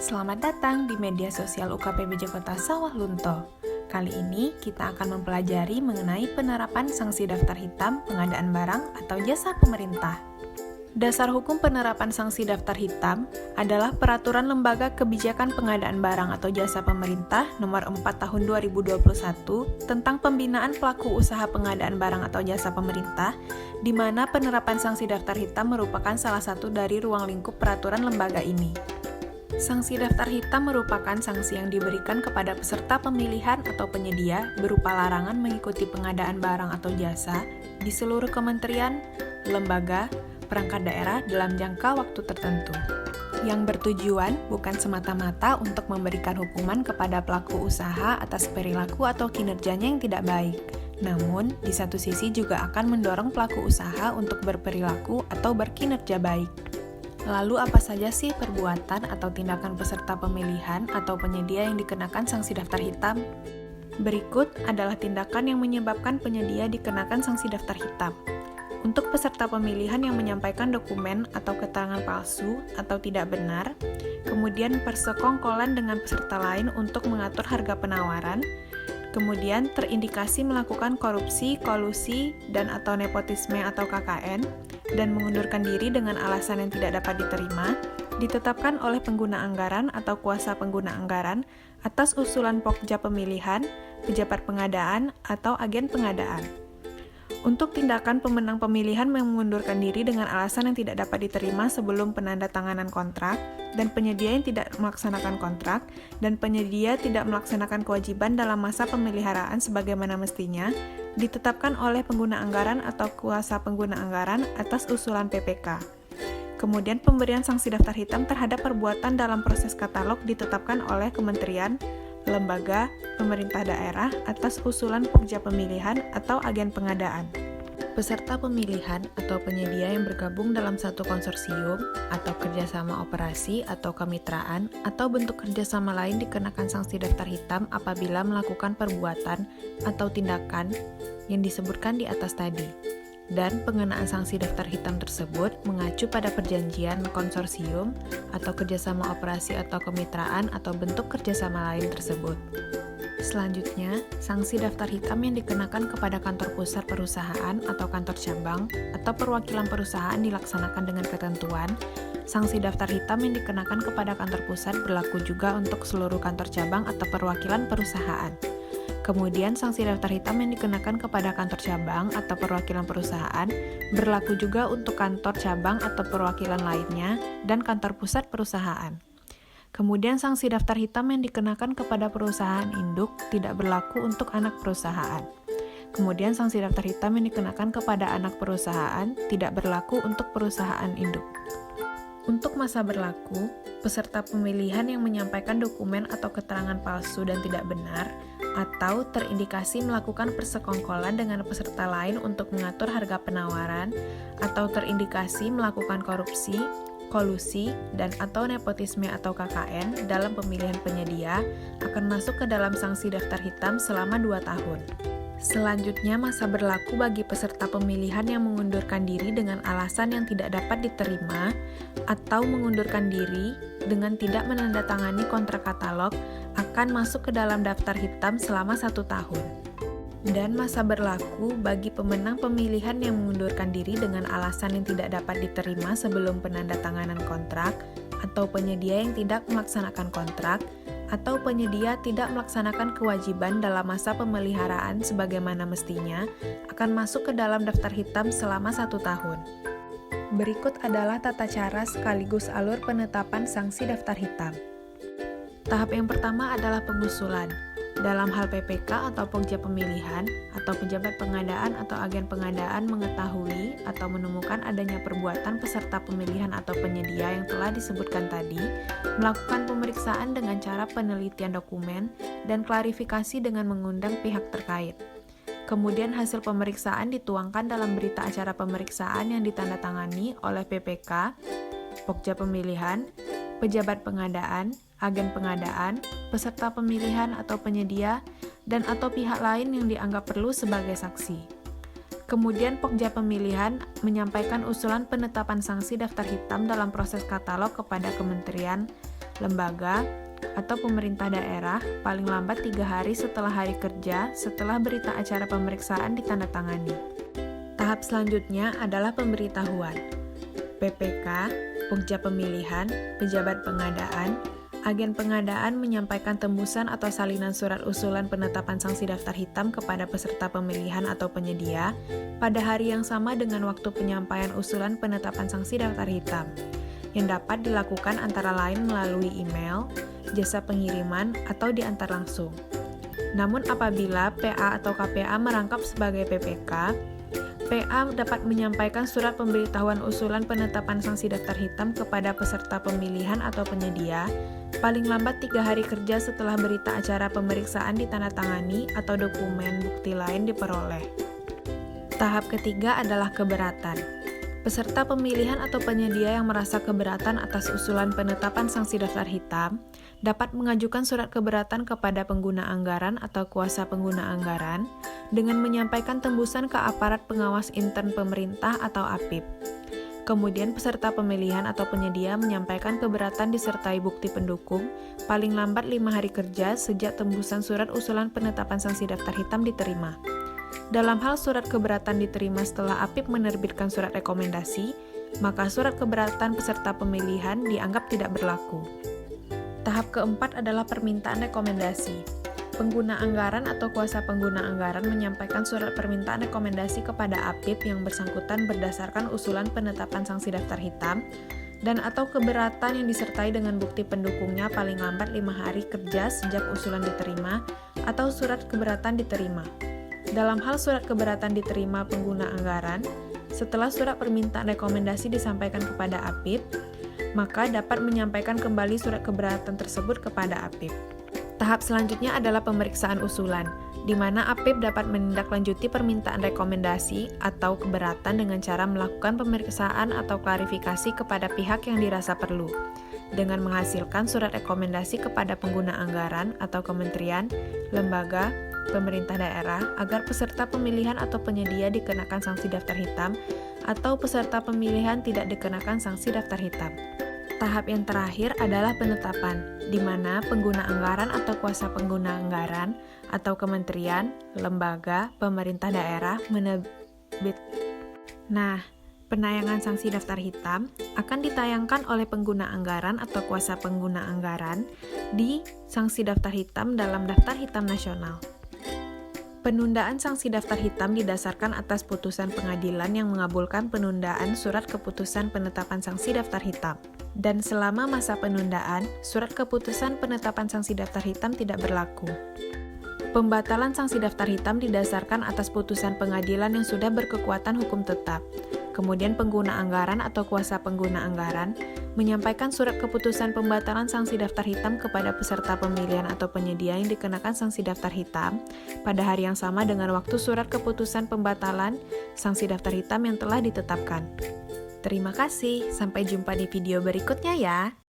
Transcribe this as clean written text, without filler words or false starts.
Selamat datang di media sosial UKPBJ Kota Sawah Lunto. Kali ini kita akan mempelajari mengenai penerapan sanksi daftar hitam pengadaan barang atau jasa pemerintah. Dasar hukum penerapan sanksi daftar hitam adalah Peraturan Lembaga Kebijakan Pengadaan Barang atau Jasa Pemerintah Nomor 4 Tahun 2021 tentang pembinaan pelaku usaha pengadaan barang atau jasa pemerintah, di mana penerapan sanksi daftar hitam merupakan salah satu dari ruang lingkup peraturan lembaga ini. Sanksi daftar hitam merupakan sanksi yang diberikan kepada peserta pemilihan atau penyedia berupa larangan mengikuti pengadaan barang atau jasa di seluruh kementerian, lembaga, perangkat daerah dalam jangka waktu tertentu, yang bertujuan bukan semata-mata untuk memberikan hukuman kepada pelaku usaha atas perilaku atau kinerjanya yang tidak baik, namun di satu sisi juga akan mendorong pelaku usaha untuk berperilaku atau berkinerja baik. Lalu apa saja sih perbuatan atau tindakan peserta pemilihan atau penyedia yang dikenakan sanksi daftar hitam? Berikut adalah tindakan yang menyebabkan penyedia dikenakan sanksi daftar hitam. Untuk peserta pemilihan yang menyampaikan dokumen atau keterangan palsu atau tidak benar, kemudian persekongkolan dengan peserta lain untuk mengatur harga penawaran, kemudian terindikasi melakukan korupsi, kolusi, dan atau nepotisme atau KKN, dan mengundurkan diri dengan alasan yang tidak dapat diterima, ditetapkan oleh pengguna anggaran atau kuasa pengguna anggaran atas usulan Pokja pemilihan, pejabat pengadaan, atau agen pengadaan. Untuk tindakan pemenang pemilihan yang mengundurkan diri dengan alasan yang tidak dapat diterima sebelum penandatanganan kontrak, dan penyedia yang tidak melaksanakan kontrak, dan penyedia tidak melaksanakan kewajiban dalam masa pemeliharaan sebagaimana mestinya, ditetapkan oleh pengguna anggaran atau kuasa pengguna anggaran atas usulan PPK. Kemudian pemberian sanksi daftar hitam terhadap perbuatan dalam proses katalog ditetapkan oleh kementerian, lembaga, pemerintah daerah atas usulan Pokja pemilihan atau agen pengadaan. Peserta pemilihan atau penyedia yang bergabung dalam satu konsorsium atau kerjasama operasi atau kemitraan atau bentuk kerjasama lain dikenakan sanksi daftar hitam apabila melakukan perbuatan atau tindakan yang disebutkan di atas tadi. Dan pengenaan sanksi daftar hitam tersebut mengacu pada perjanjian konsorsium atau kerjasama operasi atau kemitraan atau bentuk kerjasama lain tersebut. Selanjutnya, sanksi daftar hitam yang dikenakan kepada kantor pusat perusahaan atau kantor cabang atau perwakilan perusahaan dilaksanakan dengan ketentuan. Sanksi daftar hitam yang dikenakan kepada kantor pusat berlaku juga untuk seluruh kantor cabang atau perwakilan perusahaan. Kemudian, sanksi daftar hitam yang dikenakan kepada kantor cabang atau perwakilan perusahaan berlaku juga untuk kantor cabang atau perwakilan lainnya dan kantor pusat perusahaan. Kemudian, sanksi daftar hitam yang dikenakan kepada perusahaan induk tidak berlaku untuk anak perusahaan. Kemudian, sanksi daftar hitam yang dikenakan kepada anak perusahaan tidak berlaku untuk perusahaan induk. Untuk masa berlaku, peserta pemilihan yang menyampaikan dokumen atau keterangan palsu dan tidak benar, atau terindikasi melakukan persekongkolan dengan peserta lain untuk mengatur harga penawaran, atau terindikasi melakukan korupsi, kolusi, dan atau nepotisme atau KKN dalam pemilihan penyedia akan masuk ke dalam sanksi daftar hitam selama 2 tahun. Selanjutnya, masa berlaku bagi peserta pemilihan yang mengundurkan diri dengan alasan yang tidak dapat diterima atau mengundurkan diri dengan tidak menandatangani kontrak katalog akan masuk ke dalam daftar hitam selama 1 tahun. Dan masa berlaku bagi pemenang pemilihan yang mengundurkan diri dengan alasan yang tidak dapat diterima sebelum penandatanganan kontrak, atau penyedia yang tidak melaksanakan kontrak, atau penyedia tidak melaksanakan kewajiban dalam masa pemeliharaan sebagaimana mestinya, akan masuk ke dalam daftar hitam selama 1 tahun. Berikut adalah tata cara sekaligus alur penetapan sanksi daftar hitam. Tahap yang pertama adalah pengusulan. Dalam hal PPK atau Pokja pemilihan, atau pejabat pengadaan atau agen pengadaan mengetahui atau menemukan adanya perbuatan peserta pemilihan atau penyedia yang telah disebutkan tadi, melakukan pemeriksaan dengan cara penelitian dokumen dan klarifikasi dengan mengundang pihak terkait. Kemudian hasil pemeriksaan dituangkan dalam berita acara pemeriksaan yang ditandatangani oleh PPK, Pokja pemilihan, pejabat pengadaan, agen pengadaan, peserta pemilihan atau penyedia, dan atau pihak lain yang dianggap perlu sebagai saksi. Kemudian Pokja pemilihan menyampaikan usulan penetapan sanksi daftar hitam dalam proses katalog kepada kementerian, lembaga, atau pemerintah daerah paling lambat 3 hari setelah hari kerja setelah berita acara pemeriksaan ditandatangani. Tahap selanjutnya adalah pemberitahuan. PPK, Pokja Pemilihan, pejabat pengadaan, agen pengadaan menyampaikan tembusan atau salinan surat usulan penetapan sanksi daftar hitam kepada peserta pemilihan atau penyedia pada hari yang sama dengan waktu penyampaian usulan penetapan sanksi daftar hitam, yang dapat dilakukan antara lain melalui email, jasa pengiriman, atau diantar langsung. Namun apabila PA atau KPA merangkap sebagai PPK, PA dapat menyampaikan surat pemberitahuan usulan penetapan sanksi daftar hitam kepada peserta pemilihan atau penyedia paling lambat 3 hari kerja setelah berita acara pemeriksaan ditandatangani atau dokumen bukti lain diperoleh. Tahap ketiga adalah keberatan. Peserta pemilihan atau penyedia yang merasa keberatan atas usulan penetapan sanksi daftar hitam dapat mengajukan surat keberatan kepada pengguna anggaran atau kuasa pengguna anggaran dengan menyampaikan tembusan ke aparat pengawas intern pemerintah atau APIP. Kemudian peserta pemilihan atau penyedia menyampaikan keberatan disertai bukti pendukung paling lambat 5 hari kerja sejak tembusan surat usulan penetapan sanksi daftar hitam diterima. Dalam hal surat keberatan diterima setelah APIP menerbitkan surat rekomendasi, maka surat keberatan peserta pemilihan dianggap tidak berlaku. Tahap keempat adalah permintaan rekomendasi. Pengguna anggaran atau kuasa pengguna anggaran menyampaikan surat permintaan rekomendasi kepada APIP yang bersangkutan berdasarkan usulan penetapan sanksi daftar hitam dan atau keberatan yang disertai dengan bukti pendukungnya paling lambat 5 hari kerja sejak usulan diterima atau surat keberatan diterima. Dalam hal surat keberatan diterima pengguna anggaran, setelah surat permintaan rekomendasi disampaikan kepada APIP, maka dapat menyampaikan kembali surat keberatan tersebut kepada APIP. Tahap selanjutnya adalah pemeriksaan usulan, di mana APIP dapat menindaklanjuti permintaan rekomendasi atau keberatan dengan cara melakukan pemeriksaan atau klarifikasi kepada pihak yang dirasa perlu, dengan menghasilkan surat rekomendasi kepada pengguna anggaran atau kementerian, lembaga, pemerintah daerah agar peserta pemilihan atau penyedia dikenakan sanksi daftar hitam atau peserta pemilihan tidak dikenakan sanksi daftar hitam. Tahap yang terakhir adalah penetapan, di mana pengguna anggaran atau kuasa pengguna anggaran atau kementerian, lembaga, pemerintah daerah penayangan sanksi daftar hitam akan ditayangkan oleh pengguna anggaran atau kuasa pengguna anggaran di sanksi daftar hitam dalam daftar hitam nasional. Penundaan sanksi daftar hitam didasarkan atas putusan pengadilan yang mengabulkan penundaan surat keputusan penetapan sanksi daftar hitam. Dan selama masa penundaan, surat keputusan penetapan sanksi daftar hitam tidak berlaku. Pembatalan sanksi daftar hitam didasarkan atas putusan pengadilan yang sudah berkekuatan hukum tetap. Kemudian pengguna anggaran atau kuasa pengguna anggaran menyampaikan surat keputusan pembatalan sanksi daftar hitam kepada peserta pemilihan atau penyedia yang dikenakan sanksi daftar hitam pada hari yang sama dengan waktu surat keputusan pembatalan sanksi daftar hitam yang telah ditetapkan. Terima kasih, sampai jumpa di video berikutnya ya.